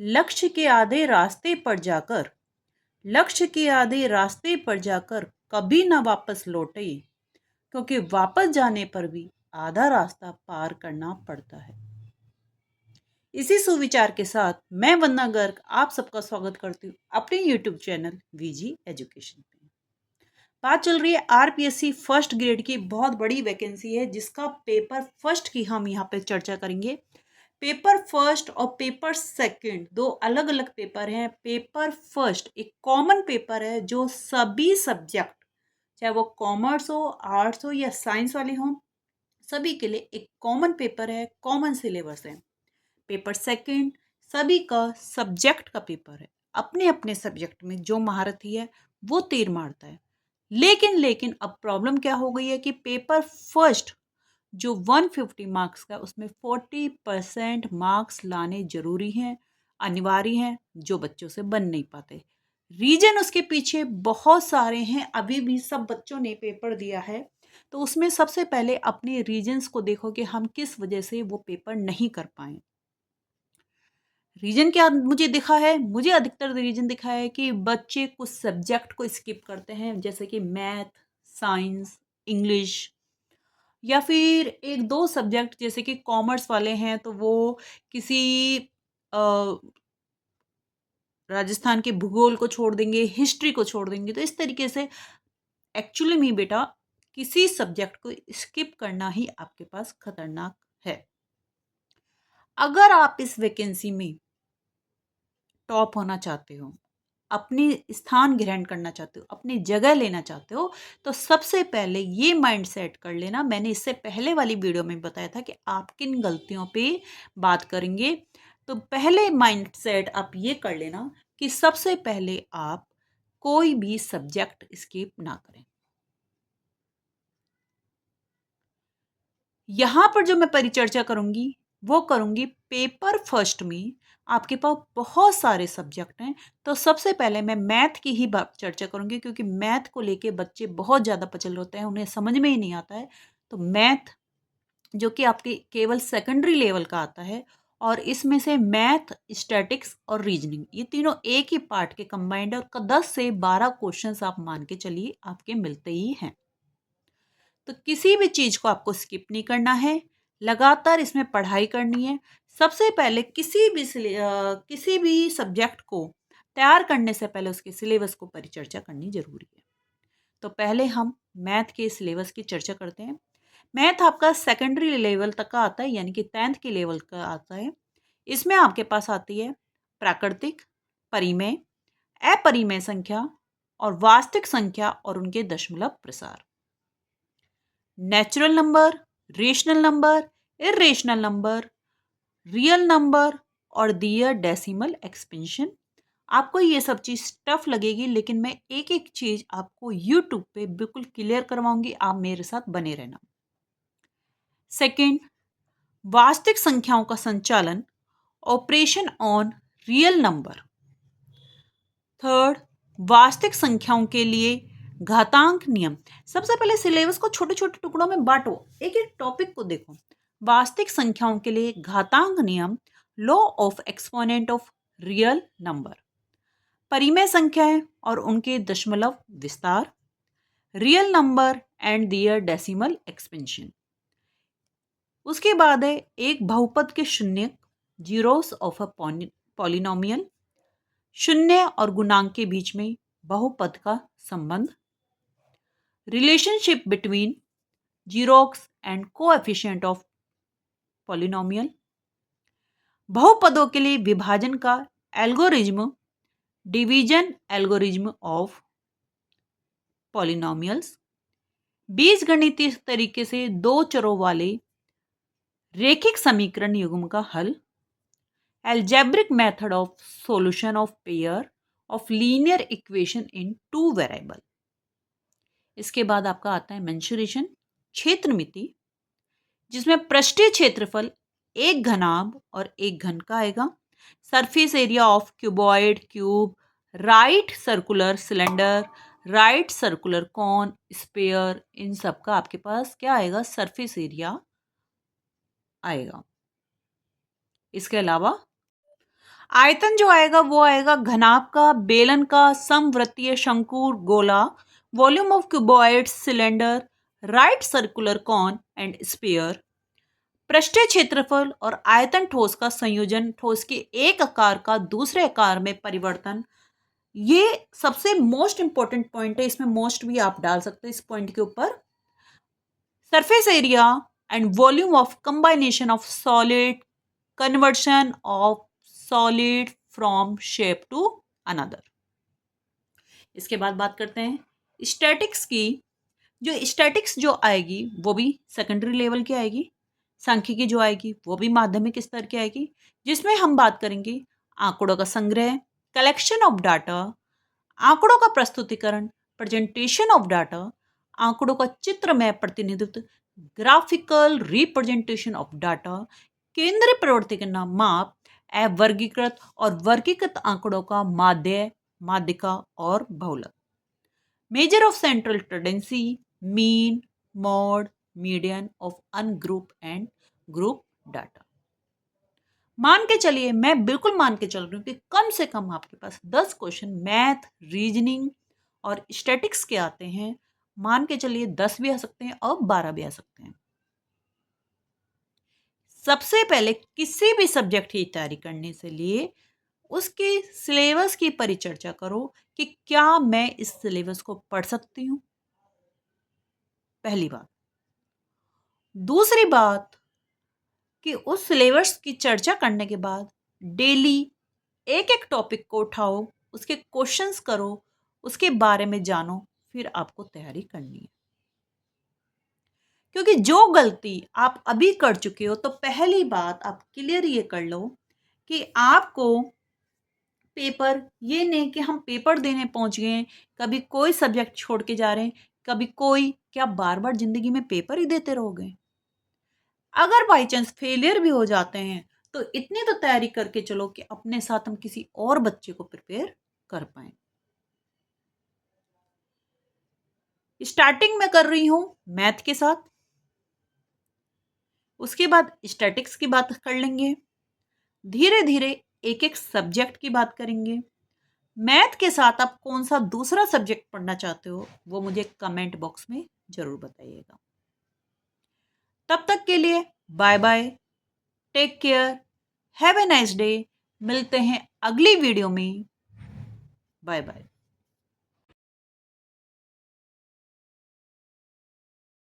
लक्ष्य के आधे रास्ते पर जाकर लक्ष्य के आधे रास्ते पर जाकर कभी ना वापस लौटे, क्योंकि वापस जाने पर भी आधा रास्ता पार करना पड़ता है। इसी सुविचार के साथ मैं वंदना गर्ग आप सबका स्वागत करती हूँ अपने यूट्यूब चैनल वीजी एजुकेशन पे। बात चल रही है आरपीएससी फर्स्ट ग्रेड की बहुत बड़ी वैकेंसी है, जिसका पेपर फर्स्ट की हम यहाँ पे चर्चा करेंगे। पेपर फर्स्ट और पेपर सेकंड दो अलग अलग पेपर हैं। पेपर फर्स्ट एक कॉमन पेपर है जो सभी सब्जेक्ट, चाहे वो कॉमर्स हो, आर्ट्स हो या साइंस वाले हों, सभी के लिए एक कॉमन पेपर है, कॉमन सिलेबस है। पेपर सेकंड सभी का सब्जेक्ट का पेपर है। अपने अपने सब्जेक्ट में जो महारथी है वो तीर मारता है। लेकिन अब प्रॉब्लम क्या हो गई है कि पेपर फर्स्ट जो 150 मार्क्स का, उसमें 40% मार्क्स लाने जरूरी हैं, अनिवार्य हैं, जो बच्चों से बन नहीं पाते। रीजन उसके पीछे बहुत सारे हैं। अभी भी सब बच्चों ने पेपर दिया है, तो उसमें सबसे पहले अपने रीजंस को देखो कि हम किस वजह से वो पेपर नहीं कर पाए। रीजन क्या मुझे दिखा है? मुझे अधिकतर रीजन दिखा है कि बच्चे कुछ सब्जेक्ट को स्किप करते हैं, जैसे कि मैथ, साइंस, इंग्लिश, या फिर एक दो सब्जेक्ट जैसे कि कॉमर्स वाले हैं तो वो किसी अ, राजस्थान के भूगोल को छोड़ देंगे, हिस्ट्री को छोड़ देंगे। तो इस तरीके से एक्चुअली में बेटा किसी सब्जेक्ट को स्किप करना ही आपके पास खतरनाक है। अगर आप इस वैकेंसी में टॉप होना चाहते हो, अपनी स्थान ग्रहण करना चाहते हो, अपनी जगह लेना चाहते हो, तो सबसे पहले ये माइंड सेट कर लेना। मैंने इससे पहले वाली वीडियो में बताया था कि आप किन गलतियों पे बात करेंगे। तो पहले माइंड सेट आप ये कर लेना कि सबसे पहले आप कोई भी सब्जेक्ट स्किप ना करें। यहाँ पर जो मैं परिचर्चा करूंगी वो करूंगी पेपर फर्स्ट में। आपके पास बहुत सारे सब्जेक्ट हैं, तो सबसे पहले मैं मैथ की ही बात चर्चा करूंगी, क्योंकि मैथ को लेके बच्चे बहुत ज़्यादा पचल होते हैं, उन्हें समझ में ही नहीं आता है। तो मैथ जो कि आपके केवल सेकेंडरी लेवल का आता है, और इसमें से मैथ, स्टैटिक्स और रीजनिंग, ये तीनों एक ही पार्ट के कंबाइंड है, और 10 से 12 क्वेश्चंस आप मान के चलिए आपके मिलते ही हैं। तो किसी भी चीज को आपको स्किप नहीं करना है, लगातार इसमें पढ़ाई करनी है। सबसे पहले किसी भी सब्जेक्ट को तैयार करने से पहले उसके सिलेबस को परिचर्चा करनी जरूरी है। तो पहले हम मैथ के सिलेबस की चर्चा करते हैं। मैथ आपका सेकेंडरी लेवल तक का आता है, यानी कि 10th के लेवल का आता है। इसमें आपके पास आती है प्राकृतिक, परिमेय, अपरिमेय संख्या और वास्तविक संख्या और उनके दशमलव प्रसार, natural number, rational number, irrational number, real number और दियर डेसिमल एक्सपेंशन। आपको ये सब चीज़ टफ लगेगी, लेकिन मैं एक एक चीज़ आपको यूट्यूब पे बिल्कुल क्लियर करवाऊंगी। आप मेरे साथ बने रहना। सेकंड, वास्तविक संख्याओं का संचालन, operation on real number. Third, वास्तविक संख्याओं के लिए घातांक नियम। सबसे पहले सिलेबस को छोटे छोटे टुकड़ों में बांटो, एक एक टॉपिक को देखो। वास्तविक संख्याओं के लिए घातांक नियम, law of exponent of real number, परिमेय संख्याएं और उनके दशमलव विस्तार, real number and their decimal expansion. उसके बाद है एक बहुपद के शून्य, जीरोस ऑफ अ पॉलिनोमियल, शून्य और गुणांक के बीच में बहुपद का संबंध, relationship between zeroes and coefficient of polynomial, बहुपदों के लिए विभाजन का algorithm, division algorithm of polynomials, बीजगणितीय तरीके से दो चरों वाले रेखिक समीकरण युग्म का हल, algebraic method of solution of pair of linear equation in two variable। इसके बाद आपका आता है मेंसुरेशन, क्षेत्र मिति, जिसमें पृष्ठीय क्षेत्रफल एक घनाभ और एक घन का आएगा, surface area of cuboid, cube, right circular cylinder, right circular cone, sphere, इन सब का आपके पास क्या आएगा? सरफेस एरिया आएगा। इसके अलावा आयतन जो आएगा वो आएगा घनाभ का, बेलन का, समवृत्तीय, शंकु, गोला, volume of cuboid, cylinder, right circular cone and sphere, पृष्ठीय क्षेत्रफल और आयतन ठोस का संयोजन, ठोस के एक आकार का दूसरे आकार में परिवर्तन। ये सबसे मोस्ट इंपॉर्टेंट पॉइंट है, इसमें मोस्ट भी आप डाल सकते हैं इस पॉइंट के ऊपर। Surface area and volume of combination of solid, conversion of solid from shape to another. इसके बाद बात करते हैं स्टैटिक्स की। जो स्टैटिक्स जो आएगी वो भी सेकेंडरी लेवल की आएगी, सांख्यिकी जो आएगी वो भी माध्यमिक स्तर की आएगी, जिसमें हम बात करेंगे आंकड़ों का संग्रह, कलेक्शन ऑफ डाटा, आंकड़ों का प्रस्तुतिकरण, प्रेजेंटेशन ऑफ डाटा, आंकड़ों का चित्रमय प्रतिनिधित्व, ग्राफिकल रिप्रेजेंटेशन ऑफ डाटा, केंद्रीय प्रवृत्ति के नाम माप, वर्गीकृत और वर्गीकृत आंकड़ों का माध्य, माध्यिका और बहुलक, measure of central tendency, mean, mod, median of ungroup and group data. मान के चलिए, मैं बिल्कुल मान के चल रही हूँ कि कम से कम आपके पास 10 क्वेश्चन मैथ, रीजनिंग और स्टैटिक्स के आते हैं। मान के चलिए 10 भी आ सकते हैं और 12 भी आ सकते हैं। सबसे पहले किसी भी सब्जेक्ट की तैयारी करने से लिए उसके सिलेबस की परिचर्चा करो कि क्या मैं इस सिलेबस को पढ़ सकती हूँ, पहली बात। दूसरी बात कि उस सिलेबस की चर्चा करने के बाद डेली एक एक टॉपिक को उठाओ, उसके क्वेश्चंस करो, उसके बारे में जानो, फिर आपको तैयारी करनी है। क्योंकि जो गलती आप अभी कर चुके हो, तो पहली बात आप क्लियर ये कर लो कि आपको पेपर, ये नहीं कि हम पेपर देने पहुंच गए, कभी कोई सब्जेक्ट छोड़ के जा रहे हैं, कभी कोई, क्या बार बार जिंदगी में पेपर ही देते रहोगे? अगर बाई चांस फेलियर भी हो जाते हैं तो इतनी तो तैयारी करके चलो कि अपने साथ हम किसी और बच्चे को प्रिपेयर कर पाए। स्टार्टिंग में कर रही हूं मैथ के साथ, उसके बाद स्टैटिक्स की बात कर लेंगे, धीरे धीरे एक एक सब्जेक्ट की बात करेंगे। मैथ के साथ आप कौन सा दूसरा सब्जेक्ट पढ़ना चाहते हो वो मुझे कमेंट बॉक्स में जरूर बताइएगा। तब तक के लिए bye bye, take care, have a nice day. मिलते हैं अगली वीडियो में। Bye bye.